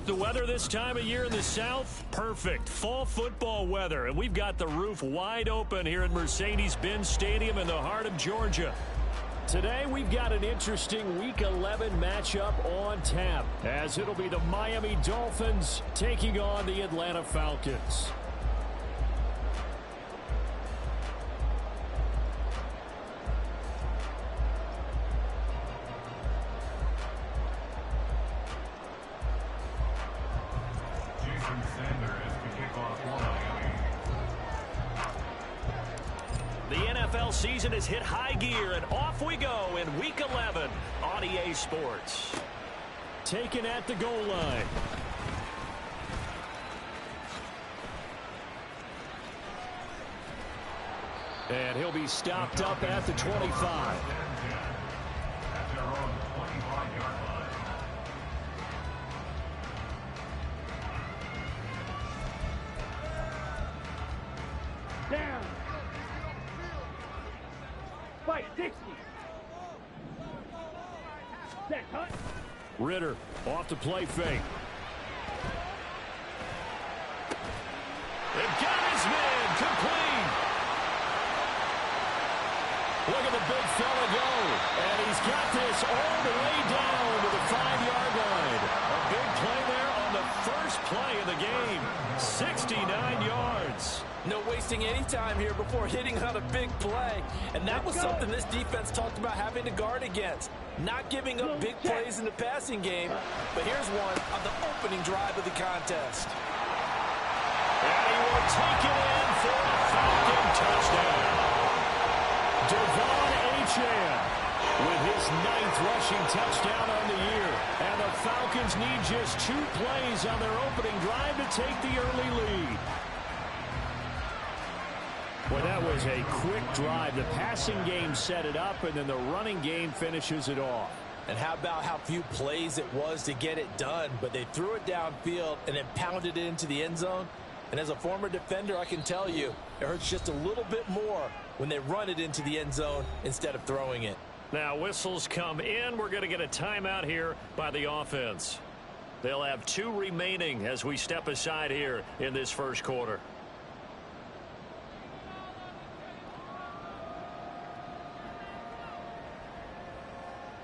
The weather this time of year in the South, perfect. Fall football weather, and we've got the roof wide open here at Mercedes-Benz Stadium in the heart of Georgia. Today, we've got an interesting Week 11 matchup on tap, as it'll be the Miami Dolphins taking on the Atlanta Falcons. Season has hit high gear, and off we go in Week 11 on EA Sports. Taken at the goal line. And he'll be stopped up at the 25. Down. Fight 60. Set, cut. Ritter off the play fake. They've got his man complete. Look at the big fella go. And he's got this all the way down to the 5-yard line. A big play there on the first play of the game. 69 yards. No wasting any time here before hitting on a big play. And that was something this defense talked about having to guard against. Not giving up big plays in the passing game. But here's one on the opening drive of the contest. And he will take it in for a Falcon touchdown. Devon Achane with his 9th rushing touchdown on the year. And the Falcons need just 2 plays on their opening drive to take the early lead. Well, that was a quick drive. The passing game set it up, and then the running game finishes it off. And how about how few plays it was to get it done, but they threw it downfield and then pounded it into the end zone. And as a former defender, I can tell you, it hurts just a little bit more when they run it into the end zone instead of throwing it. Now whistles come in. We're going to get a timeout here by the offense. They'll have 2 remaining as we step aside here in this first quarter.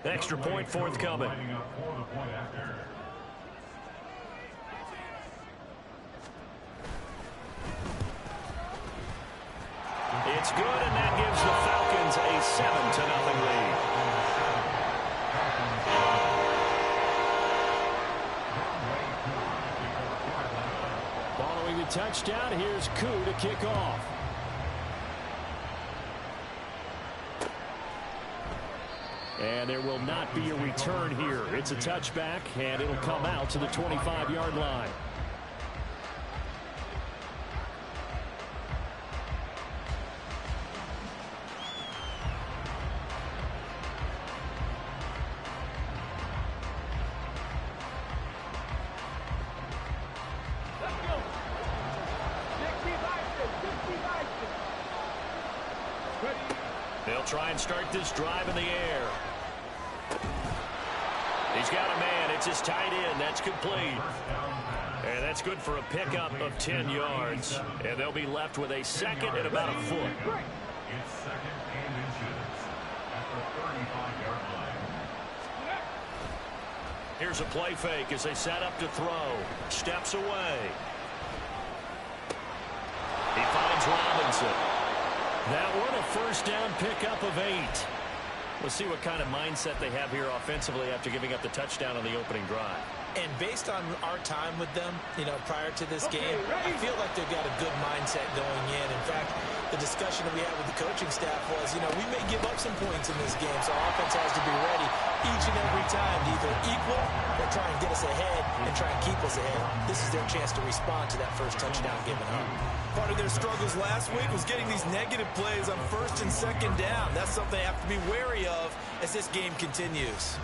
Extra point forthcoming. It's good, and that gives the Falcons a 7-0 lead. Following the touchdown, here's Koo to kick off. And there will not be a return here. It's a touchback, and it'll come out to the 25-yard line. Let's go. 60 They'll try and start this drive in the air. He's got a man. It's his tight end. That's complete. And that's good for a pickup of 10 yards. And they'll be left with a second and about a foot. It's second and inches at the 35-yard line. Here's a play fake as they set up to throw. Steps away. He finds Robinson. That one a first down pickup of 8. We'll see what kind of mindset they have here offensively after giving up the touchdown on the opening drive. And based on our time with them, prior to this game, I feel like they've got a good mindset going in. In fact, the discussion that we had with the coaching staff was, we may give up some points in this game, so our offense has to be ready each and every time to either equal or try and get us ahead and try and keep us ahead. This is their chance to respond to that first touchdown given up. Part of their struggles last week was getting these negative plays on first and second down. That's something they have to be wary of as this game continues.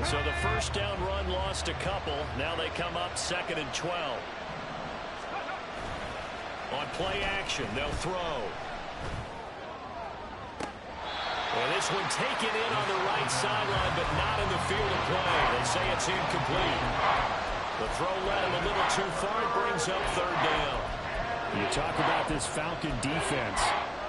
So the first down run lost a couple. Now they come up 2nd and 12. On play action, they'll throw. And this one taken in on the right sideline, but not in the field of play. They say it's incomplete. The throw led him a little too far. It brings up third down. You talk about this Falcon defense.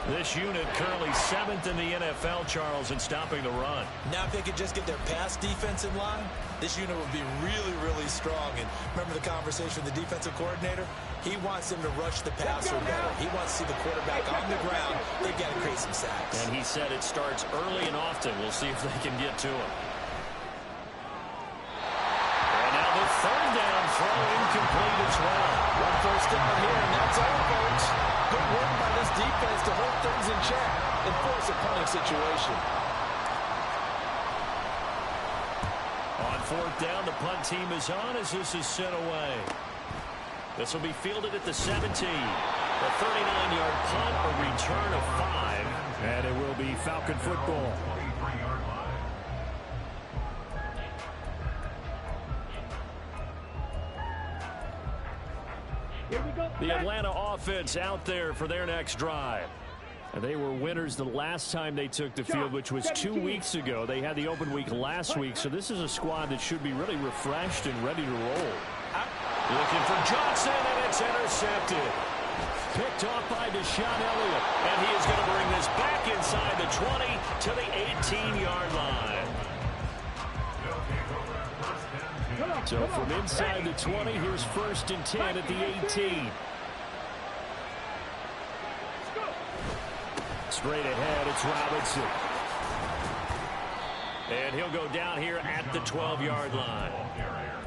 This unit currently 7th in the NFL, Charles, in stopping the run. Now if they could just get their pass defense in line, this unit would be really, really strong. And remember the conversation with the defensive coordinator? He wants them to rush the passer better. He wants to see the quarterback on the ground. They've got to create some sacks. And he said it starts early and often. We'll see if they can get to him. And now the third down throw incomplete as well. One first down here, and that's all, folks. Good work by this defense to hold things in check and force a punting situation. On fourth down, the punt team is on as this is sent away. This will be fielded at the 17. A 39-yard punt, a return of 5. And it will be Falcon football. Here we go. The Atlanta offense out there for their next drive. And they were winners the last time they took the field, which was 2 weeks ago. They had the open week last week, so this is a squad that should be really refreshed and ready to roll. Looking for Johnson, and it's intercepted. Picked off by Deshaun Elliott, and he is going to bring this back inside the 20 to the 18-yard line. So from inside the 20, here's 1st and 10 at the 18. Straight ahead, it's Robinson. And he'll go down here at the 12-yard line.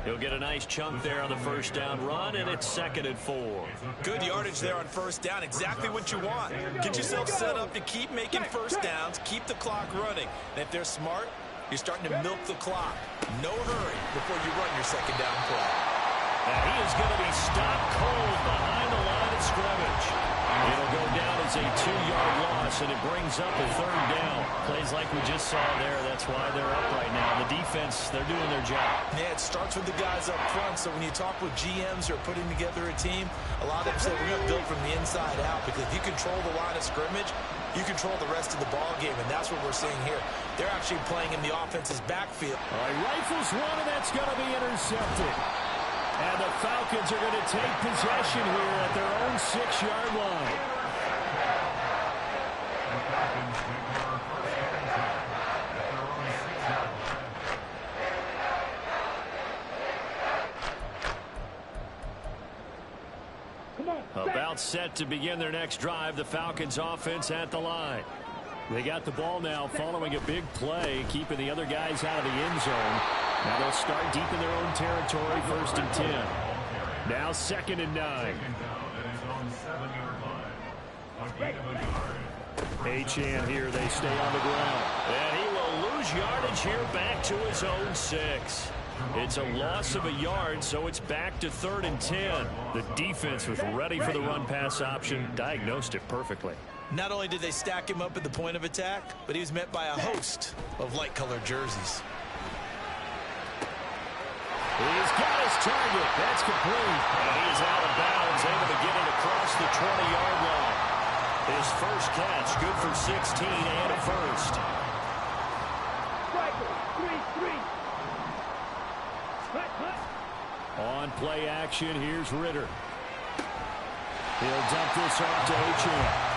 He'll get a nice chunk there on the first down run, and it's 2nd and 4. Good yardage there on first down. Exactly what you want. Get yourself set up to keep making first downs, keep the clock running. And if they're smart, you're starting to milk the clock. No hurry before you run your second down play. And he is going to be stopped cold behind the line of scrimmage. It'll go down as a 2-yard loss, and it brings up a 3rd down. Plays like we just saw there. That's why they're up right now. The defense, they're doing their job. Yeah, it starts with the guys up front. So when you talk with GMs who are putting together a team, a lot of them say we're going to build from the inside out, because if you control the line of scrimmage, you control the rest of the ball game, and that's what we're seeing here. They're actually playing in the offense's backfield. All right, rifles one, and that's going to be intercepted. And the Falcons are going to take possession here at their own 6-yard line. About set to begin their next drive. The Falcons offense at the line. They got the ball now following a big play, keeping the other guys out of the end zone. Now they'll start deep in their own territory, 1st and 10. Now 2nd and 9. Achane here, they stay on the ground. And he will lose yardage here back to his own 6. It's a loss of a yard, so it's back to 3rd and 10. The defense was ready for the run-pass option, diagnosed it perfectly. Not only did they stack him up at the point of attack, but he was met by a host of light-colored jerseys. He's got his target. That's complete. And he is out of bounds, able to get it across the 20-yard line. His first catch, good for 16 and a first. On play action, here's Ritter. He'll dump this off to Achane.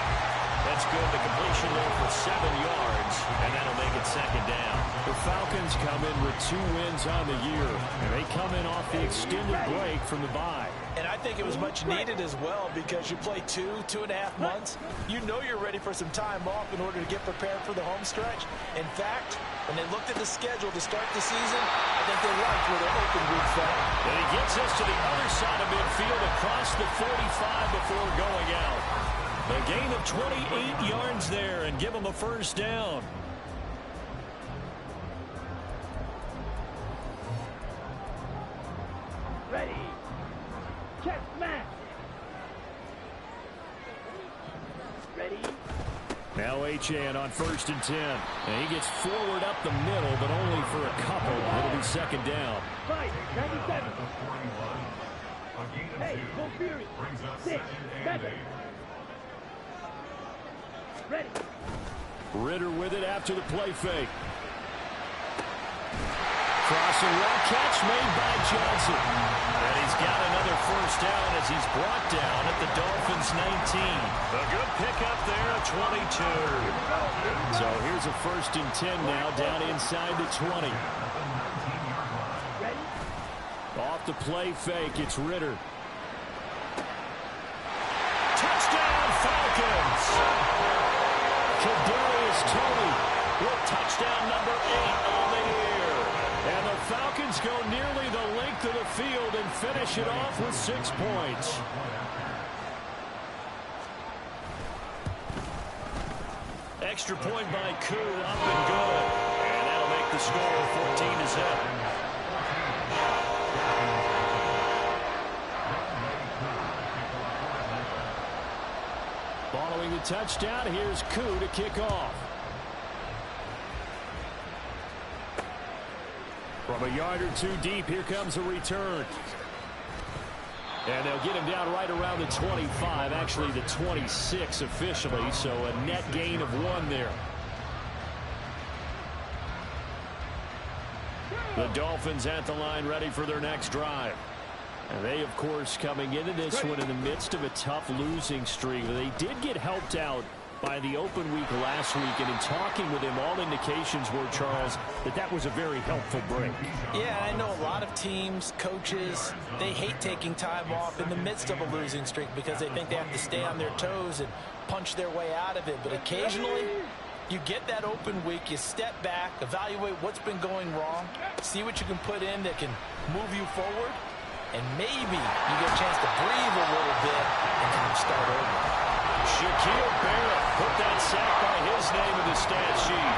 That's good. The completion there for 7 yards, and that'll make it 2nd down. The Falcons come in with 2 wins on the year, and they come in off the extended break from the bye. And I think it was much needed as well, because you play 2.5 months. You know you're ready for some time off in order to get prepared for the home stretch. In fact, when they looked at the schedule to start the season, I think they liked where their open week fell. And he gets us to the other side of midfield across the 45 before going out. A gain of 28 yards there and give him a first down. Ready. Check smash. Ready. Now Achane on 1st and 10. And he gets forward up the middle, but only for a couple. It'll be 2nd down. 5-97. Hey, go Fury. 6, 7. Ready. Ritter with it after the play fake. Crossing route catch made by Johnson. And he's got another first down as he's brought down at the Dolphins' 19. A good pickup there at 22. So here's a 1st and 10 now down inside the 20. Off the play fake, it's Ritter. Touchdown Falcons! Kadarius Toney with touchdown number 8 on the year. And the Falcons go nearly the length of the field and finish it off with 6 points. Extra point by Koo, up and good. And that'll make the score 14-0. Following the touchdown, here's Koo to kick off. From a yard or two deep, here comes a return. And they'll get him down right around the 25, actually the 26 officially, so a net gain of 1 there. The Dolphins at the line ready for their next drive. And they, of course, coming into this one in the midst of a tough losing streak. They did get helped out by the open week last week, and in talking with him, all indications were, Charles, that was a very helpful break. Yeah, I know a lot of teams, coaches, they hate taking time off in the midst of a losing streak because they think they have to stay on their toes and punch their way out of it. But occasionally, you get that open week, you step back, evaluate what's been going wrong, see what you can put in that can move you forward, and maybe you get a chance to breathe a little bit and kind of start over. Shaquille Barrett put that sack by his name in the stat sheet.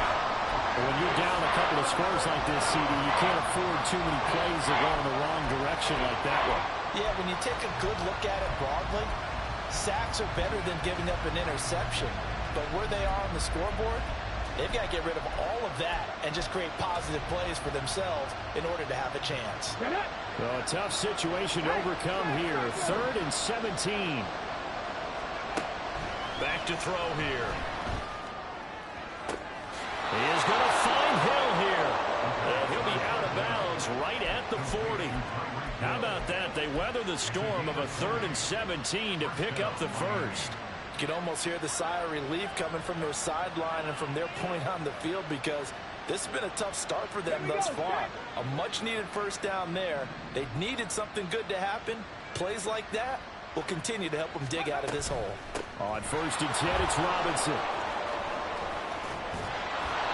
When you're down a couple of scores like this, CD, you can't afford too many plays that go in the wrong direction like that one. Yeah, when you take a good look at it broadly, sacks are better than giving up an interception. But where they are on the scoreboard, they've got to get rid of all of that and just create positive plays for themselves in order to have a chance. Well, a tough situation to overcome here. 3rd and 17. Back to throw here. He is going to find Hill here. And he'll be out of bounds right at the 40. How about that? They weather the storm of a 3rd and 17 to pick up the first. You can almost hear the sigh of relief coming from their sideline and from their point on the field because this has been a tough start for them thus far. A much-needed first down there. They needed something good to happen. Plays like that will continue to help them dig out of this hole. On 1st and 10, it's Robinson.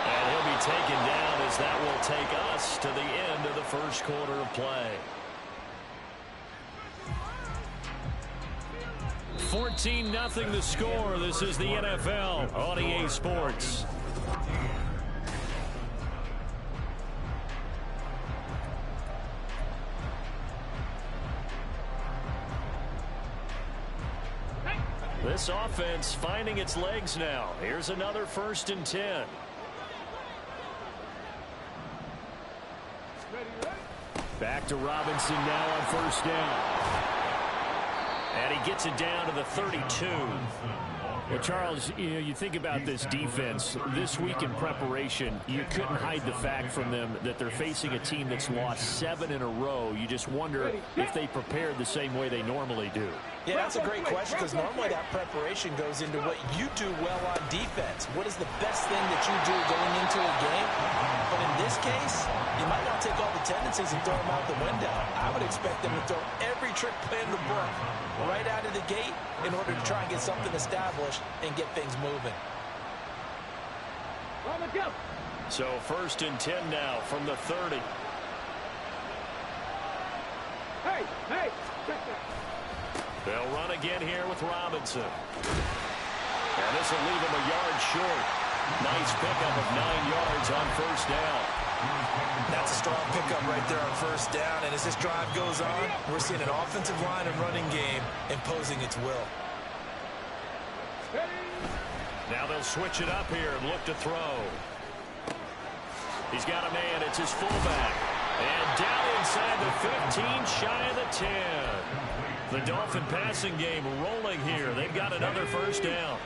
And he'll be taken down as that will take us to the end of the first quarter of play. 14-0 the score. This is the NFL on EA Sports. This offense finding its legs now. Here's another 1st and 10. Back to Robinson now on 1st down. And he gets it down to the 32. Well, Charles, you think about this defense. This week in preparation, you couldn't hide the fact from them that they're facing a team that's lost 7 in a row. You just wonder if they prepared the same way they normally do. Yeah, that's a great question because normally that preparation goes into what you do well on defense. What is the best thing that you do going into a game? But in this case, you might not take all the tendencies and throw them out the window. I would expect them to throw every trick play in the book right out of the gate in order to try and get something established and get things moving. So 1st and 10 now from the 30. Hey! They'll run again here with Robinson. And this will leave him a yard short. Nice pickup of 9 yards on 1st down. That's a strong pickup right there on 1st down. And as this drive goes on, we're seeing an offensive line and running game imposing its will. Now they'll switch it up here and look to throw. He's got a man. It's his fullback. And down inside the 15, shy of the 10. The Dolphin passing game rolling here. They've got another 1st down.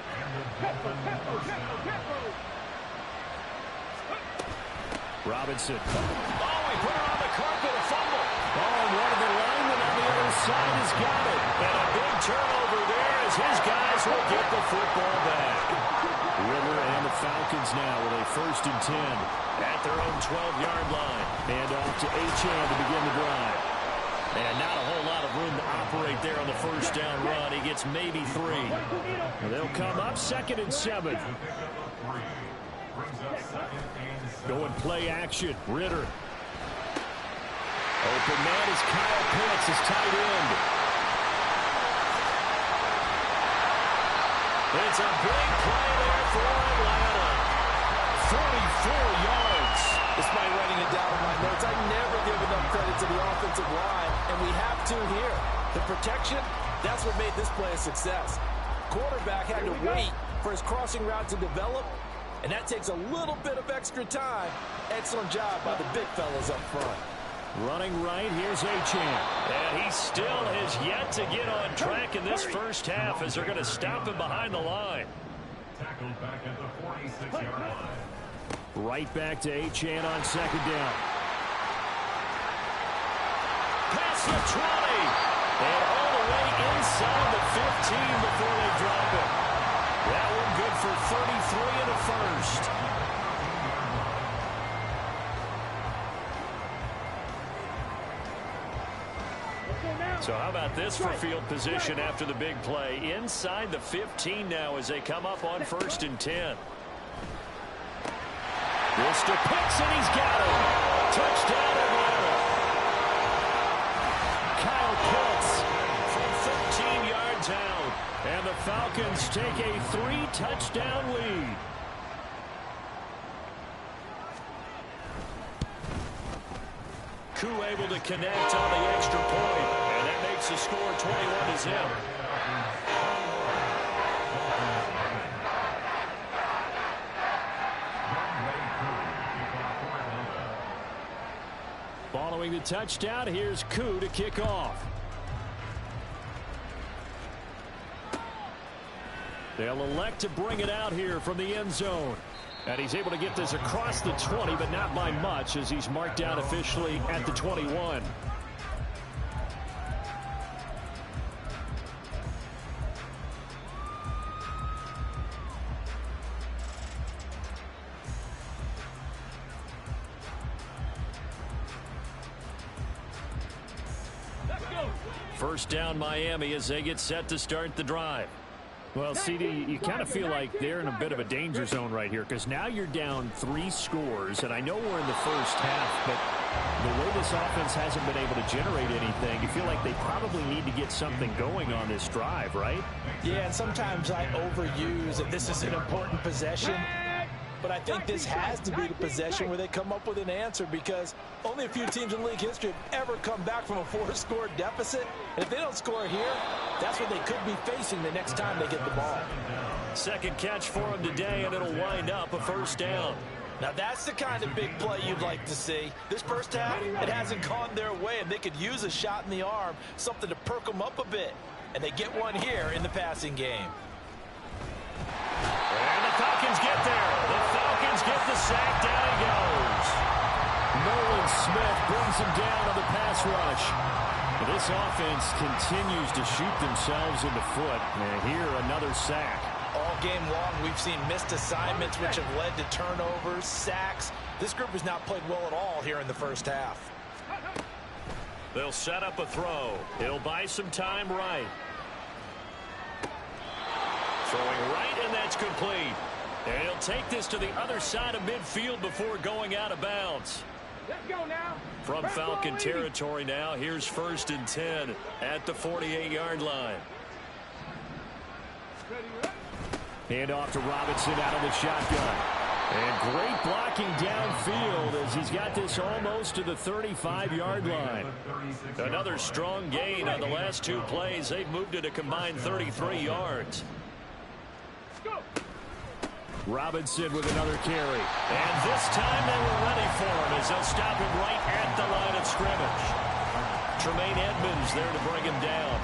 Robinson. Oh, he they put her on the carpet, a fumble. Oh, and one of the linemen on the other side has got it. And a big turnover there as his guys will get the football back. Ritter and the Falcons now with a 1st and 10 at their own 12-yard line. And off to Achane to begin the drive. And not a whole lot of room to operate there on the 1st down run. He gets maybe 3. And they'll come up 2nd and 7. Going play action. Ritter. Open man is Kyle Pitts, his tight end. It's a big play there for Atlanta. 44 yards. Despite writing it down in my notes, I never give enough credit to the offensive line, and we have to here. The protection, that's what made this play a success. Quarterback had to wait for his crossing route to develop, and that takes a little bit of extra time. Excellent job by the big fellas up front. Running right, here's Achane. And he still has yet to get on track in this first half as they're going to stop him behind the line. Tackled back at the 46-yard line. Right back to Achane on 2nd down. Past the 20. And all the way inside the 15 before they drop it. That one good for 33 in the first. So how about this for field position after the big play? Inside the 15 now as they come up on 1st and 10. This to Pitts, and he's got it. Touchdown, Atlanta. Kyle Pitts from 13 yards out. And the Falcons take a 3-touchdown lead. Koo able to connect on the extra point. And that makes the score 21-0. Following the touchdown, here's Koo to kick off. They'll elect to bring it out here from the end zone. And he's able to get this across the 20, but not by much as he's marked down officially at the 21. First down Miami as they get set to start the drive. Well, CD, you kind of feel like they're in a bit of a danger zone right here because now you're down 3 scores, and I know we're in the first half, but the way this offense hasn't been able to generate anything, you feel like they probably need to get something going on this drive, right? Yeah, and sometimes I overuse that this is an important possession. But I think this has to be the possession where they come up with an answer because only a few teams in league history have ever come back from a 4-score deficit. And if they don't score here, that's what they could be facing the next time they get the ball. Second catch for him today, and it'll wind up a first down. Now that's the kind of big play you'd like to see. This first half, it hasn't gone their way, and they could use a shot in the arm, something to perk them up a bit. And they get one here in the passing game. And the Falcons get there. The Falcons get the sack. Down he goes. Nolan Smith brings him down on the pass rush. This offense continues to shoot themselves in the foot. And here, another sack. All game long, we've seen missed assignments, which have led to turnovers, sacks. This group has not played well at all here in the first half. They'll set up a throw. It'll buy some time right. Throwing right, and that's complete. And he'll take this to the other side of midfield before going out of bounds. Let's go now. From Falcon territory now, here's 1st and 10 at the 48-yard line. Hand off to Robinson out of the shotgun. And great blocking downfield as he's got this almost to the 35-yard line. Another strong gain on the last 2 plays. They've moved it a combined 33 yards. Robinson with another carry. And this time they were ready for him as they'll stop him right at the line of scrimmage. Tremaine Edmonds there to bring him down.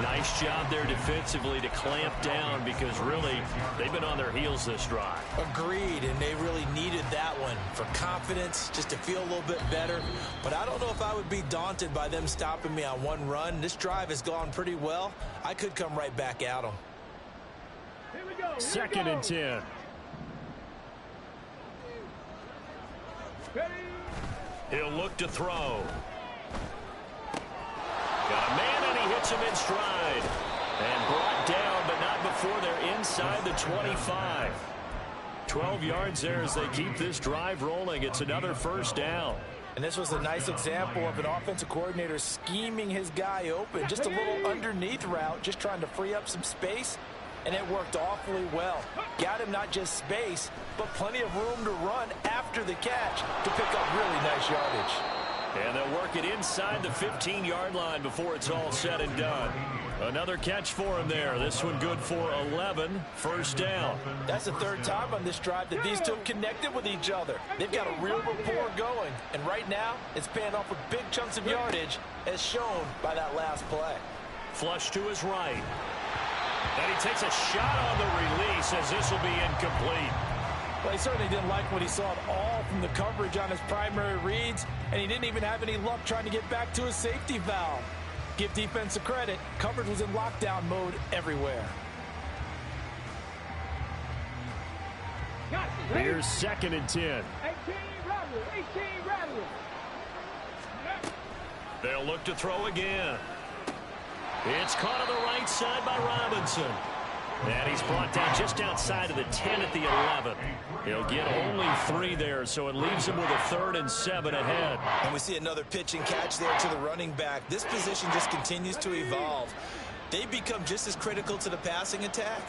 Nice job there defensively to clamp down because really they've been on their heels this drive. Agreed, and they really needed that one. for confidence, just to feel a little bit better. But I don't know if I would be daunted by them stopping me on one run. This drive has gone pretty well. I could come right back at them. Here we go. Second and 10. Ready? He'll look to throw. Got a man, and he hits him in stride. And brought down, but not before they're inside the 25. 12 yards there as they keep this drive rolling. It's another first down. And this was a nice example of an offensive coordinator scheming his guy open. Just a little underneath route, just trying to free up some space. And it worked awfully well. Got him not just space, but plenty of room to run after the catch to pick up really nice yardage. And they'll work it inside the 15-yard line before it's all said and done. Another catch for him there. This one good for 11. First down. That's the third time on this drive that these two connected with each other. They've got a real rapport going. And right now, it's paying off with big chunks of yardage, as shown by that last play. Flush to his right. And he takes a shot on the release as this will be incomplete. Well, he certainly didn't like what he saw at all from the coverage on his primary reads, and he didn't even have any luck trying to get back to his safety valve. Give defense a credit. Coverage was in lockdown mode everywhere. Here's second and 10. 18 Rattler. 18 Rattler. They'll look to throw again. It's caught on the right side by Robinson. And he's brought down just outside of the 10 at the 11. He'll get only 3 there, so it leaves him with a 3rd and 7 ahead. And we see another pitch and catch there to the running back. This position just continues to evolve. They become just as critical to the passing attack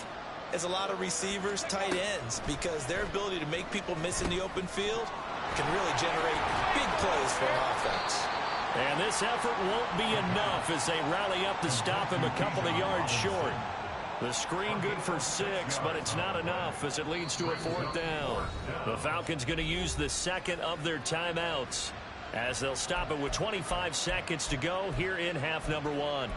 as a lot of receivers, tight ends, because their ability to make people miss in the open field can really generate big plays for an offense. And this effort won't be enough as they rally up to stop him a couple of yards short. The screen good for 6, but it's not enough as it leads to a 4th down. The Falcons going to use the second of their timeouts as they'll stop it with 25 seconds to go here in half number 1.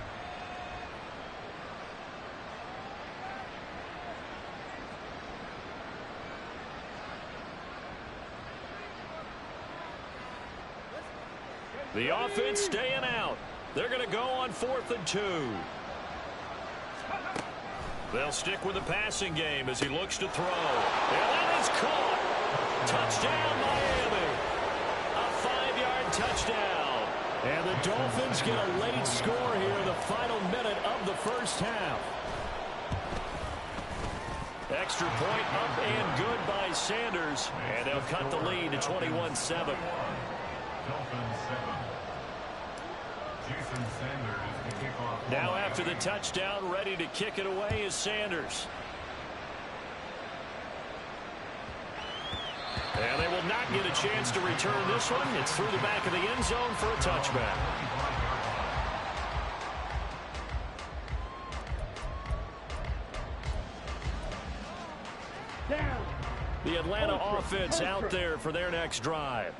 The offense staying out. They're going to go on 4th and 2. They'll stick with the passing game as he looks to throw. And that is caught. Touchdown, Miami. A 5-yard touchdown. And the Dolphins get a late score here in the final minute of the first half. Extra point up and good by Sanders. And they'll cut the lead to 21-7. Dolphins 7. Jason Sanders is the kickoff. Now after the touchdown, ready to kick it away is Sanders. And they will not get a chance to return this one. It's through the back of the end zone for a touchback. The Atlanta offense out there for their next drive.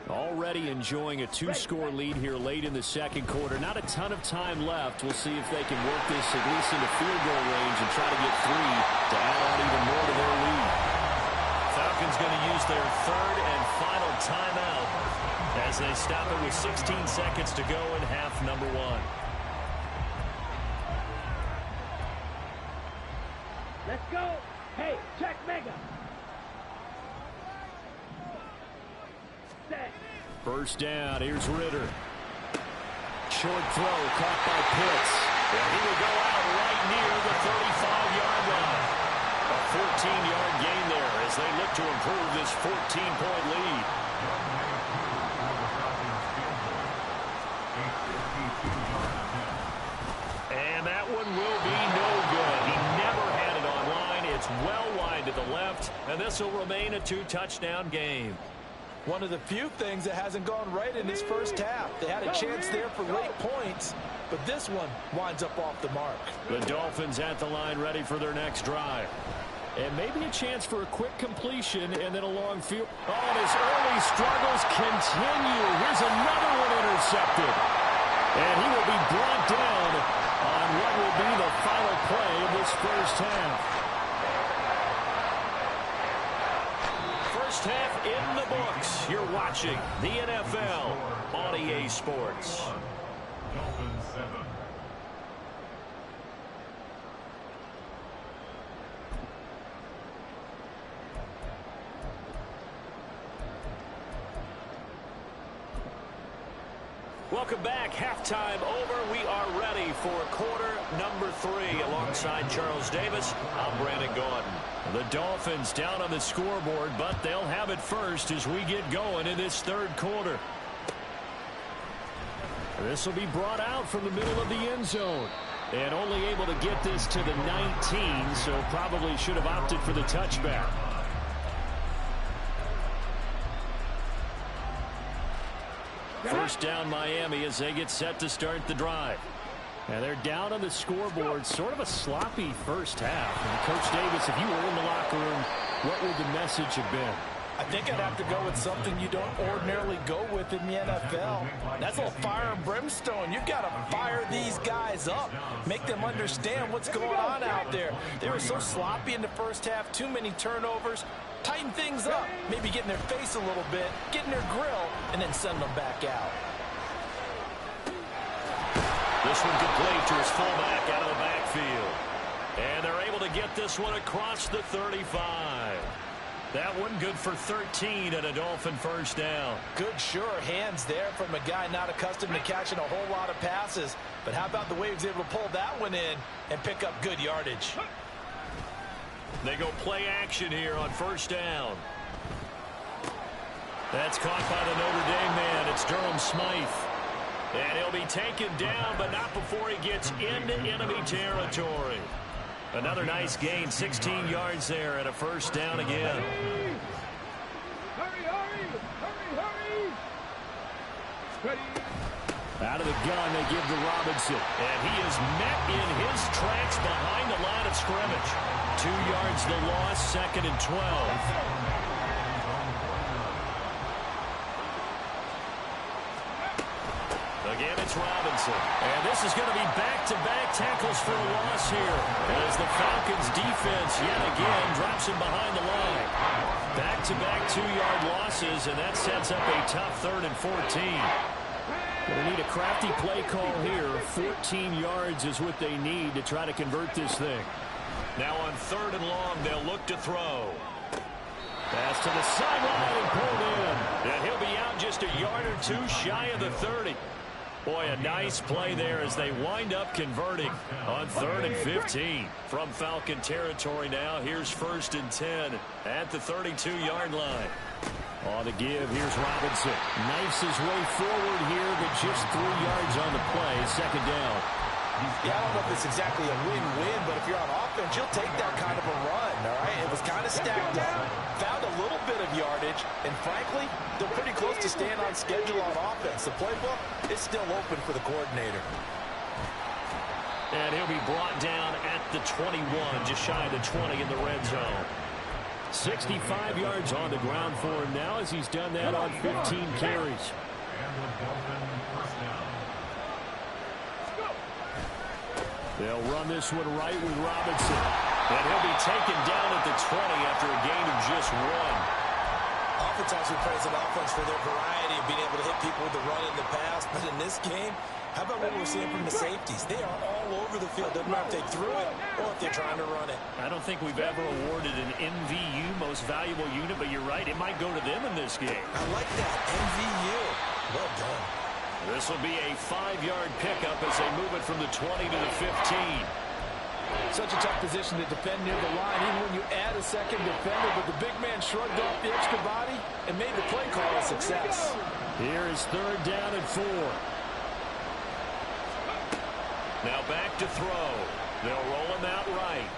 Already enjoying a 2-score lead here late in the second quarter. Not a ton of time left. We'll see if they can work this at least into field goal range and try to get 3 to add on even more to their lead. Falcons going to use their 3rd and final timeout as they stop it with 16 seconds to go in half number 1. Let's go. Hey, check mega. First down, here's Ritter. Short throw, caught by Pitts. And he will go out right near the 35-yard line. A 14-yard gain there as they look to improve this 14-point lead. And that one will be no good. He never had it on line. It's well wide to the left, and this will remain a 2-touchdown game. One of the few things that hasn't gone right in this first half. They had a chance there for late points, but this one winds up off the mark. The Dolphins at the line ready for their next drive. And maybe a chance for a quick completion and then a long field. Oh, and his early struggles continue. Here's another one intercepted. And he will be brought down on what will be the final play of this first half. First First half in the books. You're watching the NFL on EA Sports. Dolphins 7. Welcome back. Halftime over. We are ready for quarter number 3. Alongside Charles Davis, I'm Brandon Gaudin. The Dolphins down on the scoreboard, but they'll have it first as we get going in this third quarter. This will be brought out from the middle of the end zone. And only able to get this to the 19, so probably should have opted for the touchback. First down Miami as they get set to start the drive. And they're down on the scoreboard. Sort of a sloppy first half. And Coach Davis, if you were in the locker room, what would the message have been? I think I'd have to go with something you don't ordinarily go with in the NFL. That's a little fire and brimstone. You've got to fire these guys up. Make them understand what's going on out there. They were so sloppy in the first half. Too many turnovers. Tighten things up. Maybe get in their face a little bit. Get in their grill. And then send them back out. This one complete to his fullback out of the backfield. And they're able to get this one across the 35. That one good for 13 and a Dolphin first down. Good, sure hands there from a guy not accustomed to catching a whole lot of passes. But how about the way he was able to pull that one in and pick up good yardage? They go play action here on first down. That's caught by the Notre Dame man. It's Durham Smythe. And he'll be taken down, but not before he gets into enemy territory. Another nice gain, 16 yards there, and a first down again. Hurry, hurry, hurry, hurry. Ready. Out of the gun, they give to Robinson. And he is met in his tracks behind the line of scrimmage. 2 yards the loss, 2nd and 12. Again, it's Robinson. And this is going to be back-to-back tackles for a loss here as the Falcons defense yet again drops him behind the line. Back-to-back 2-yard losses, and that sets up a tough 3rd and 14. Going to need a crafty play call here. 14 yards is what they need to try to convert this thing. Now on 3rd and long, they'll look to throw. Pass to the sideline and pulled in. And he'll be out just a yard or two shy of the 30. Boy, a nice play there as they wind up converting on 3rd and 15. From Falcon territory now, here's 1st and 10 at the 32-yard line. On the give, here's Robinson. Knifes his way forward here, but just 3 yards on the play, 2nd down. Yeah, I don't know if it's exactly a win-win, but if you're on offense, you'll take that kind of a run, all right? It was kind of stacked up, found a little bit of yardage, and frankly, they're pretty close to staying on schedule on offense. The playbook is still open for the coordinator. And he'll be brought down at the 21, just shy of the 20 in the red zone. 65 yards on the ground for him now as he's done that on 15 carries. And the Dolphin first down. They'll run this one right with Robinson. And he'll be taken down at the 20 after a gain of just 1. Oftentimes we praise an offense for their variety of being able to hit people with the run in the pass. But in this game, how about what we're seeing from the safeties? They are all over the field. Doesn't matter if they threw it or if they're trying to run it. I don't think we've ever awarded an MVU, most valuable unit, but you're right. It might go to them in this game. I like that. MVU. Well done. This will be a 5-yard pickup as they move it from the 20 to the 15. Such a tough position to defend near the line, even when you add a second defender. But the big man shrugged off the extra body and made the play call a success. Here is 3rd down and 4. Now back to throw. They'll roll him out right.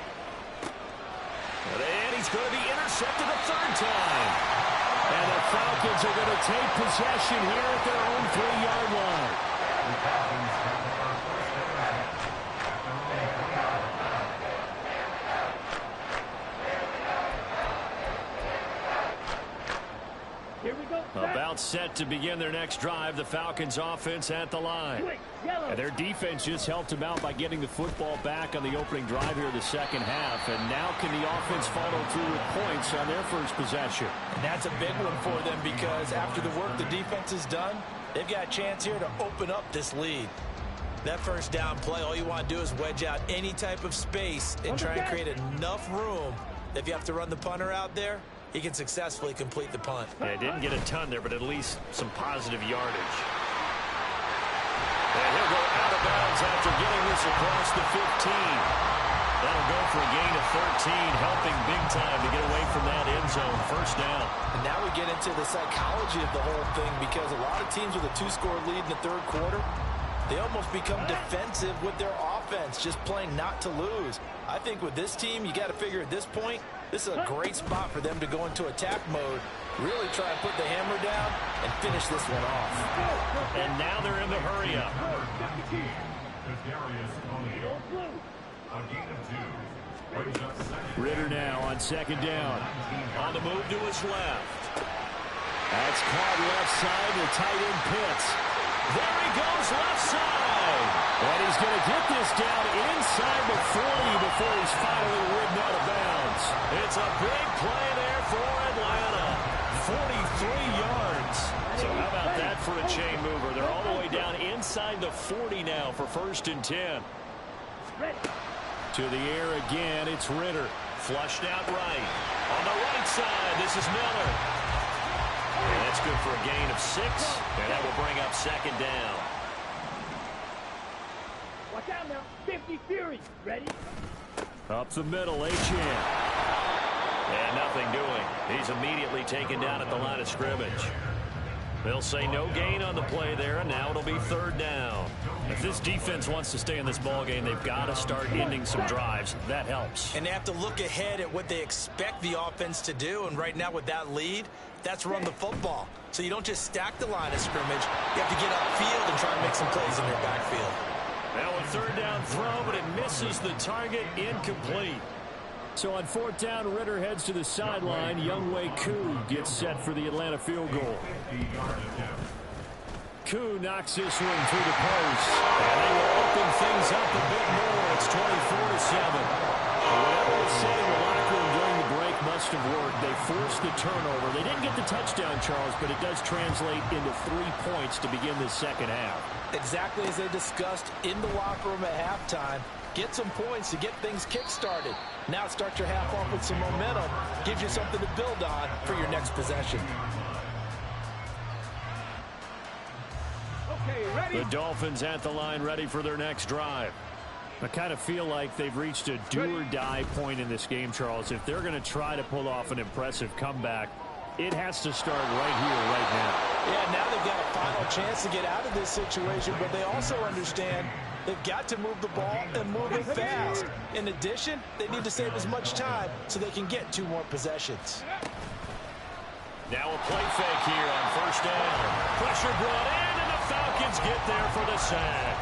And he's going to be intercepted a 3rd time. And the Falcons are going to take possession here at their own 3-yard line. The Falcons have their first down at their own 25. Here we go. About set to begin their next drive. The Falcons offense at the line. And their defense just helped them out by getting the football back on the opening drive here in the second half. And now can the offense follow through with points on their first possession? And that's a big one for them because after the work the defense has done, they've got a chance here to open up this lead. That first down play, all you want to do is wedge out any type of space and try and create enough room. If you have to run the punter out there, he can successfully complete the punt. Yeah, didn't get a ton there, but at least some positive yardage. And he'll go out of bounds after getting this across the 15. That'll go for a gain of 13, helping big time to get away from that end zone. First down. And now we get into the psychology of the whole thing because a lot of teams with a 2-score lead in the third quarter, they almost become defensive with their offense, just playing not to lose. I think with this team, you got to figure at this point, this is a great spot for them to go into attack mode, really try and put the hammer down and finish this one off. And now they're in the hurry up. Ritter now on second down. On the move to his left. That's caught left side. The tight end Pitts. There he goes left side. And he's going to get this down inside the 40 before he's finally ridden out of bounds. It's a big play there for Atlanta. 43 yards. So how about that for a chain mover? They're all the way down inside the 40 now for 1st and 10. To the air again, it's Ritter. Flushed out right. On the right side, this is Miller. And that's good for a gain of 6. And that will bring up second down. Watch out now. 50 Fury. Ready? Up the middle, Achane. And nothing doing. He's immediately taken down at the line of scrimmage. They'll say no gain on the play there, and now it'll be third down. If this defense wants to stay in this ballgame, they've got to start ending some drives. That helps. And they have to look ahead at what they expect the offense to do, and right now with that lead, that's run the football. So you don't just stack the line of scrimmage. You have to get upfield and try and make some plays in their backfield. Now a third down throw, but it misses the target, incomplete. So on fourth down, Ritter heads to the sideline. Younghoe Koo gets set for the Atlanta field goal. Koo knocks this one through the post. And they will open things up a bit more. It's 24-7. Whatever was said in the locker room during the break must have worked. They forced the turnover. They didn't get the touchdown, Charles, but it does translate into 3 points to begin the second half. Exactly as they discussed in the locker room at halftime. Get some points to get things kick-started. Now start your half off with some momentum. Gives you something to build on for your next possession. Okay, ready? The Dolphins at the line, ready for their next drive. I kind of feel like they've reached a do-or-die point in this game, Charles. If they're going to try to pull off an impressive comeback, it has to start right here, right now. Yeah, now they've got a final chance to get out of this situation, but they also understand they've got to move the ball and move it fast. In addition, they need to save as much time so they can get 2 more possessions. Now a play fake here on first down. Pressure brought in, and the Falcons get there for the sack.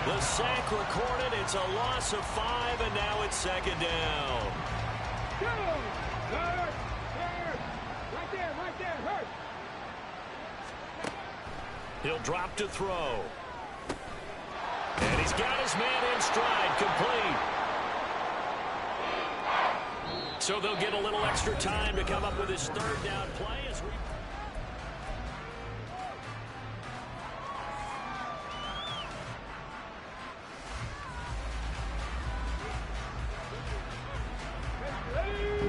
The sack recorded. It's a loss of 5, and now it's second down. Go! Hurt! Hurt! Right there, hurt! He'll drop to throw. And he's got his man in stride, complete. So they'll get a little extra time to come up with his third down play as we...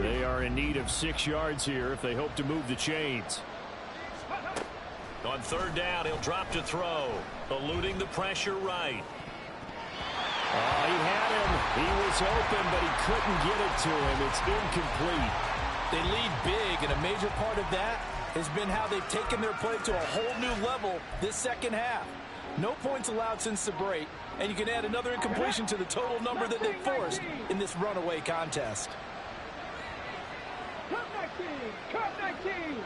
They are in need of 6 yards here if they hope to move the chains. On third down, he'll drop to throw, eluding the pressure right. Oh, he had him. He was open, but he couldn't get it to him. It's incomplete. They lead big, and a major part of that has been how they've taken their play to a whole new level this second half. No points allowed since the break, and you can add another incompletion to the total number that they forced in this runaway contest. Cut 19!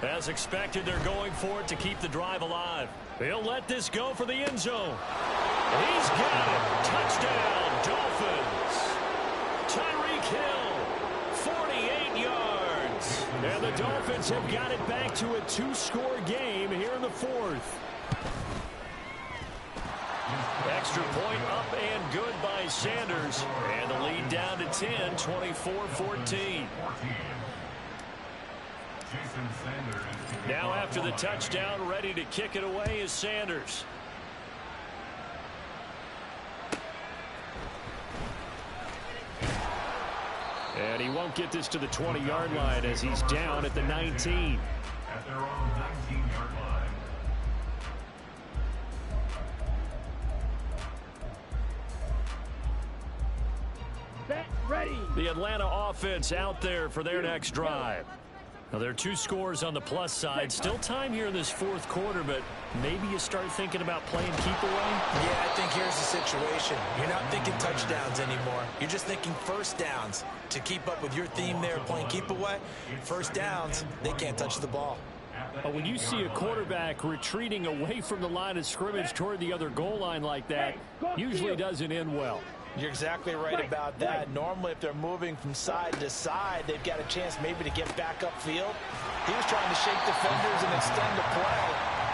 As expected, they're going for it to keep the drive alive. He'll let this go for the end zone. He's got it. Touchdown, Dolphins. Tyreek Hill, 48 yards. And the Dolphins have got it back to a 2-score game here in the 4th. Extra point up and good by Sanders. And the lead down to 10, 24-14. Now after the touchdown, ready to kick it away is Sanders. And he won't get this to the 20-yard line as he's down at the 19. At their own 19-yard line. Set, ready. The Atlanta offense out there for their next drive. Now, there are 2 scores on the plus side. Still time here in this 4th quarter, but maybe you start thinking about playing keep away? Yeah, I think here's the situation. You're not thinking touchdowns anymore. You're just thinking first downs. To keep up with your theme there, playing keep away, first downs, they can't touch the ball. When you see a quarterback retreating away from the line of scrimmage toward the other goal line like that, usually doesn't end well. You're exactly right about that. Normally, if they're moving from side to side, they've got a chance maybe to get back upfield. He was trying to shake defenders and extend the play,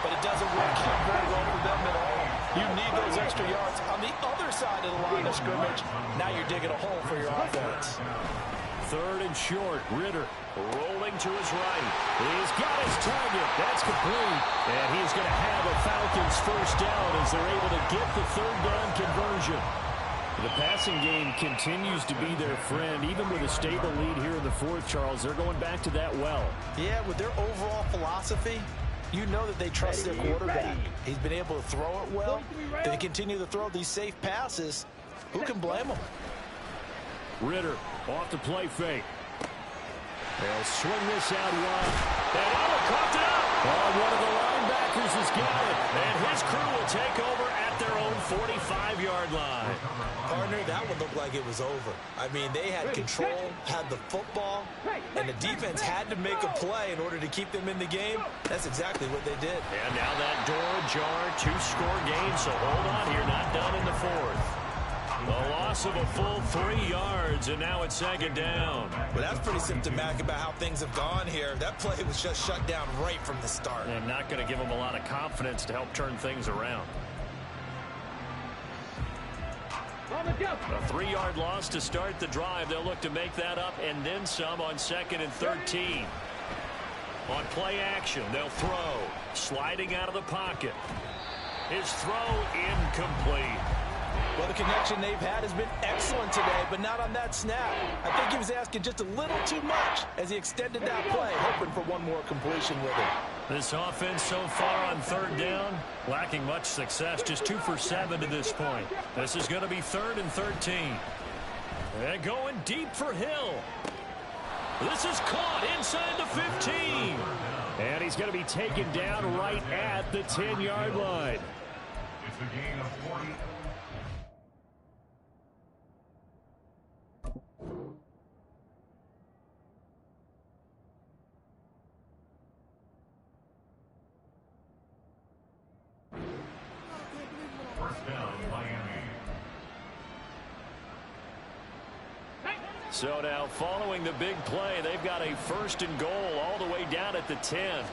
but it doesn't work out very well for them at all. You need those extra yards on the other side of the line of scrimmage. Now you're digging a hole for your offense. 3rd and short. Ritter rolling to his right. He's got his target. That's complete. And he's going to have a Falcons first down as they're able to get the 3rd down conversion. The passing game continues to be their friend. Even with a stable lead here in the 4th, Charles, they're going back to that well. Yeah, with their overall philosophy, you know that they trust their quarterback. He's been able to throw it well. They continue to throw these safe passes. Who can blame them? Ritter off the play fake. They'll swing this out wide. And caught it up. Oh, one of the linebackers has got it. And his crew will take over at their own 45-yard line. Partner, that one looked like it was over. I mean, they had control, had the football, and the defense had to make a play in order to keep them in the game. That's exactly what they did. And now that door ajar, 2-score game, so hold on here, not done in the 4th. A loss of a full 3 yards, and now it's 2nd down. Well, that's pretty symptomatic about how things have gone here. That play was just shut down right from the start. And not going to give them a lot of confidence to help turn things around. A 3-yard loss to start the drive. They'll look to make that up and then some on 2nd and 13. On play action, they'll throw. Sliding out of the pocket. His throw incomplete. Well, the connection they've had has been excellent today, but not on that snap. I think he was asking just a little too much as he extended that play, hoping for one more completion with it. This offense so far on 3rd down, lacking much success, just 2 for 7 to this point. This is going to be 3rd and 13. And going deep for Hill. This is caught inside the 15. And he's going to be taken down right at the 10-yard line. It's a gain of 40. First down, Miami. So now following the big play, they've got a 1st and goal all the way down at the 10.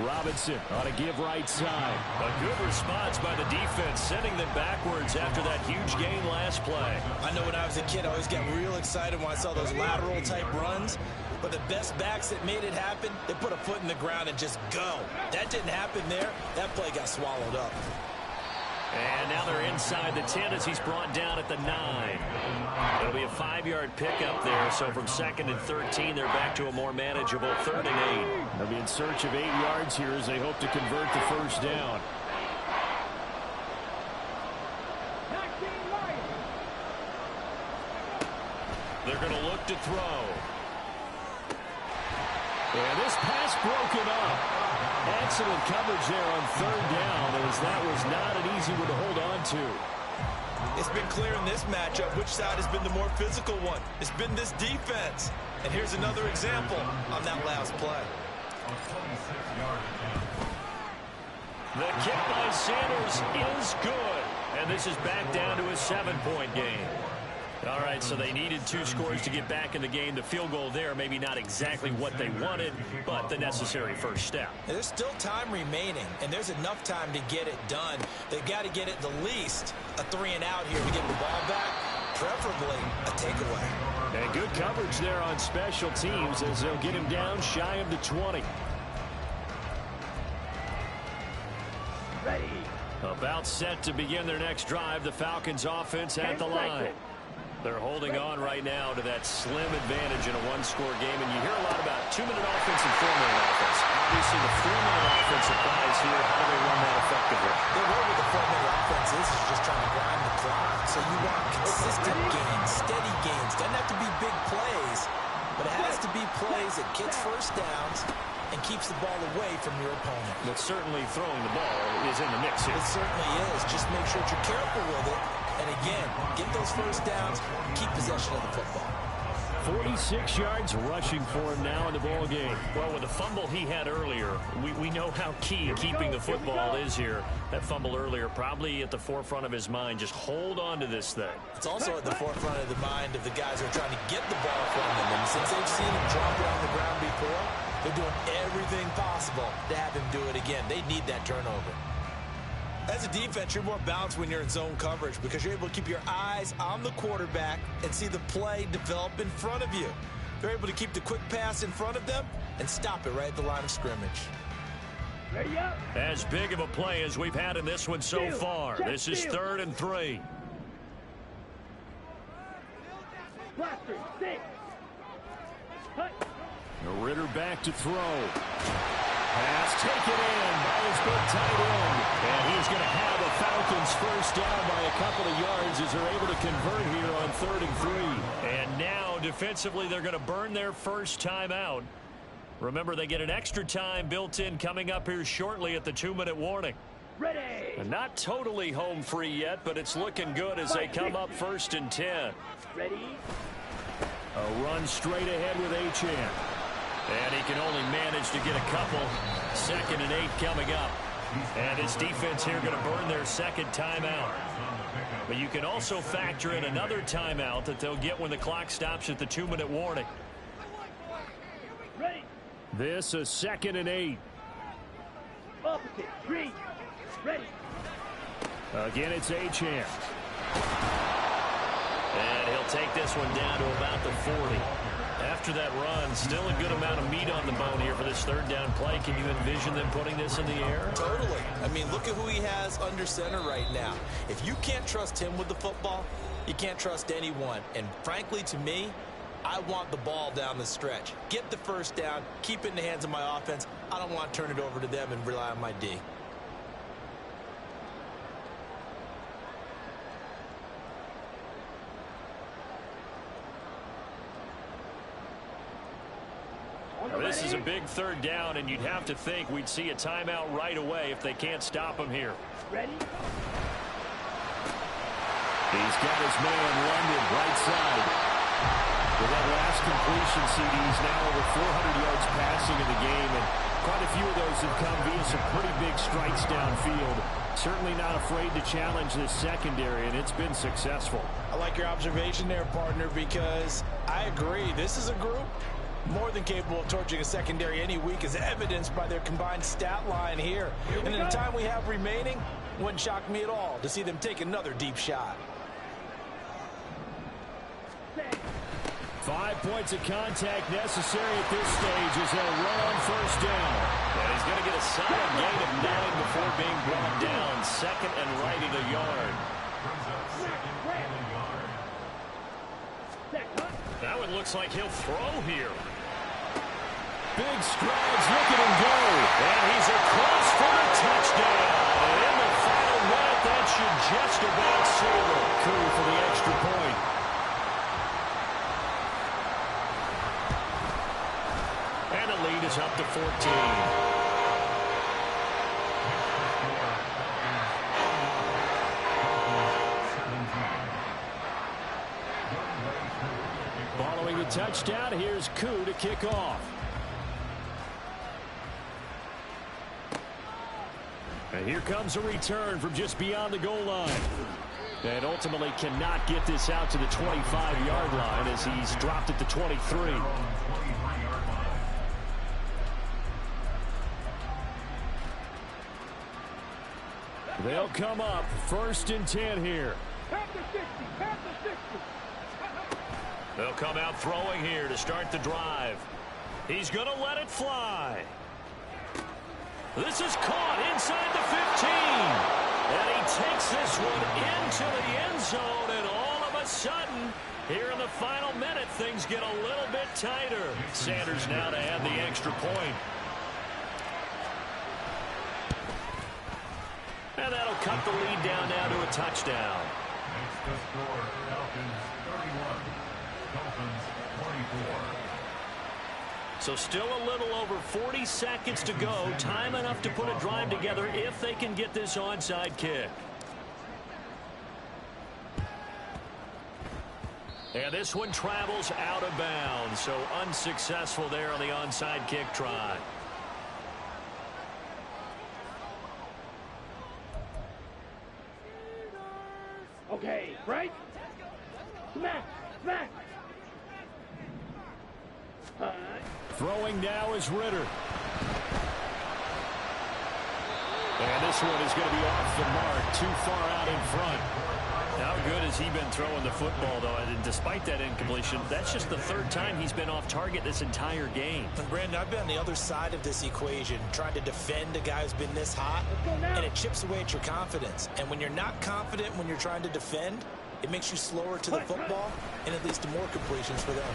Robinson on a give right side. A good response by the defense, sending them backwards after that huge gain last play. I know when I was a kid, I always got real excited when I saw those lateral type runs. But the best backs that made it happen, they put a foot in the ground and just go. That didn't happen there. That play got swallowed up. And now they're inside the 10 as he's brought down at the 9. It'll be a 5-yard pickup there. So from 2nd and 13, they're back to a more manageable 3rd and 8. They'll be in search of 8 yards here as they hope to convert the first down. They're going to look to throw. And this pass broken up. Excellent coverage there on 3rd down, as that was not an easy one to hold on to. It's been clear in this matchup which side has been the more physical one. It's been this defense. And here's another example on that last play. The kick by Sanders is good. And this is back down to a 7-point game. All right, so they needed 2 scores to get back in the game. The field goal there, maybe not exactly what they wanted, but the necessary first step. There's still time remaining, and there's enough time to get it done. They've got to get it the least a 3-and-out here to get the ball back, preferably a takeaway. And good coverage there on special teams as they'll get him down shy of the 20. Ready. About set to begin their next drive. The Falcons offense at the line. They're holding on right now to that slim advantage in a 1-score game. And you hear a lot about 2-minute offense and 4-minute offense. Obviously, the 4-minute offense applies here. How do they run that effectively? The way with the 4-minute offense is just trying to grind the clock. So you want consistent gains, steady gains. Doesn't have to be big plays, but it has to be plays that gets first downs and keeps the ball away from your opponent. But certainly throwing the ball is in the mix here. It certainly is. Just make sure that you're careful with it. And again, get those first downs, keep possession of the football. 46 yards rushing for him now in the ball game. Well, with the fumble he had earlier, we know how key keeping the football is here. That fumble earlier probably at the forefront of his mind. Just hold on to this thing. It's also at the forefront of the mind of the guys who are trying to get the ball from him. And since they've seen him drop it on the ground before, they're doing everything possible to have him do it again. They need that turnover. As a defense, you're more balanced when you're in zone coverage because you're able to keep your eyes on the quarterback and see the play develop in front of you. They're able to keep the quick pass in front of them and stop it right at the line of scrimmage. Ready up. As big of a play as we've had in this one so far. This is 3rd and 3. Blaster, 6. Cut. Ritter back to throw. Pass taken in by his big tight end. And he's going to have a Falcons first down by a couple of yards as they're able to convert here on 3rd and 3. And now defensively they're going to burn their first time out. Remember, they get an extra time built in coming up here shortly at the 2-minute warning. Ready. And not totally home free yet, but it's looking good as they come up 1st and 10. Ready. A run straight ahead with Achane. And he can only manage to get a couple. 2nd and 8 coming up. And his defense here going to burn their second timeout. But you can also factor in another timeout that they'll get when the clock stops at the 2-minute warning. Ready. This is 2nd and 8. Opposite. 3. Ready. Again, it's Achane. And he'll take this one down to about the 40. After that run, still a good amount of meat on the bone here for this 3rd down play. Can you envision them putting this in the air? Totally. I mean, look at who he has under center right now. If you can't trust him with the football, you can't trust anyone. And frankly, to me, I want the ball down the stretch. Get the first down, keep it in the hands of my offense. I don't want to turn it over to them and rely on my D. This is a big 3rd down, and you'd have to think we'd see a timeout right away if they can't stop him here. Ready. He's got his man London right side. With that last completion, CD's now over 400 yards passing in the game, and quite a few of those have come via some pretty big strikes downfield. Certainly not afraid to challenge this secondary, and it's been successful. I like your observation there, partner, because I agree. This is a group more than capable of torching a secondary any week, as evidenced by their combined stat line here. And in the time we have remaining, wouldn't shock me at all to see them take another deep shot. 5 points of contact necessary at this stage as they'll run on 1st down. And he's going to get a solid gain of 9 before being brought down. 2nd and right at a yard. That one looks like he'll throw here. Big strides, look at him go. And he's across for the touchdown. And in the final minute, that should just about seal it. Coup for the extra point. And the lead is up to 14. Following the touchdown, here's Coup to kick off. And here comes a return from just beyond the goal line. And ultimately cannot get this out to the 25-yard line as he's dropped at the 23. They'll come up 1st and 10 here. They'll come out throwing here to start the drive. He's going to let it fly. This is caught inside the 15. And he takes this one into the end zone, and all of a sudden, here in the final minute, things get a little bit tighter. Sanders now to add the extra point. And that'll cut the lead down now to a touchdown. Makes the score Falcons 31, Dolphins 24. So still a little over 40 seconds to go. Time enough to put a drive together if they can get this onside kick. And this one travels out of bounds. So unsuccessful there on the onside kick try. Okay, right? Smack! Smack! Throwing now is Ritter. And this one is going to be off the mark, too far out in front. How good has he been throwing the football, though? And despite that incompletion, that's just the 3rd time he's been off target this entire game. And Brandon, I've been on the other side of this equation, trying to defend a guy who's been this hot, and it chips away at your confidence. And when you're not confident when you're trying to defend, it makes you slower to the football, and it leads to more completions for them.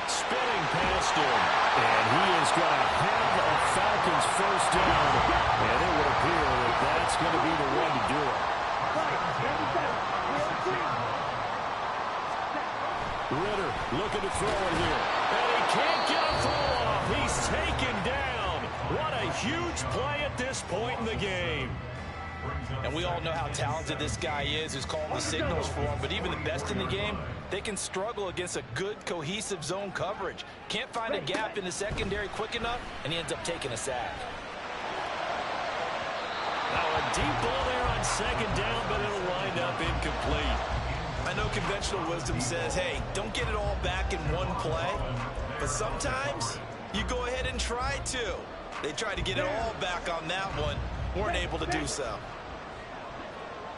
Spinning past him, and he is going to have a Falcons 1st down. And it would appear that that's going to be the one to do it. Ritter looking to throw it here. And he can't get a throw off. He's taken down. What a huge play at this point in the game. And we all know how talented this guy is who's calling the signals for him. But even the best in the game, they can struggle against a good, cohesive zone coverage. Can't find a gap in the secondary quick enough, and he ends up taking a sack. Now a deep ball there on 2nd down, but it'll wind up incomplete. I know conventional wisdom says, hey, don't get it all back in one play. But sometimes you go ahead and try to. They tried to get it all back on that one. Weren't able to do so.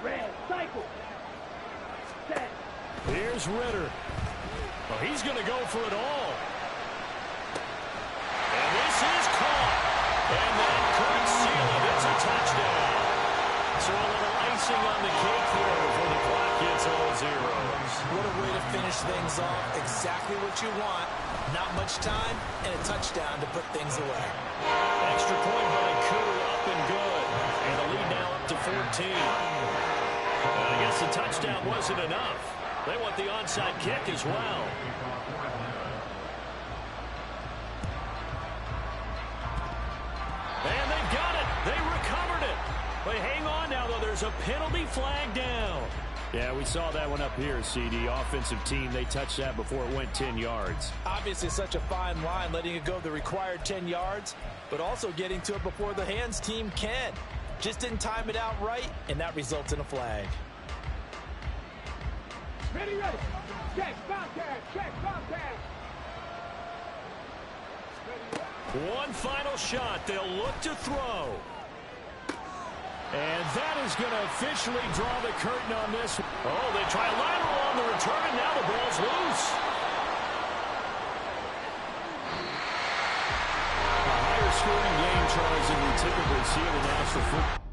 Red, cycle. Set. Here's Ritter. Well, he's going to go for it all. And this is caught. And that could seal it. It's a touchdown. So a little icing on the cake here before the clock gets all zeros. What a way to finish things off. Exactly what you want. Not much time and a touchdown to put things away. Extra point by Koo, up and good. And the lead now up to 14. I guess the touchdown wasn't enough. They want the onside kick as well. And they've got it. They recovered it. But hang on now, though. There's a penalty flag down. Yeah, we saw that one up here, CD. Offensive team, they touched that before it went 10 yards. Obviously such a fine line, letting it go the required 10 yards, but also getting to it before the hands team can. Just didn't time it out right, and that results in a flag. Ready, ready. Check, contact, check, contact. One final shot. They'll look to throw. And that is going to officially draw the curtain on this. Oh, they try lateral on the return. Now the ball's loose. A higher scoring game, Charles, than we typically see in the National Football.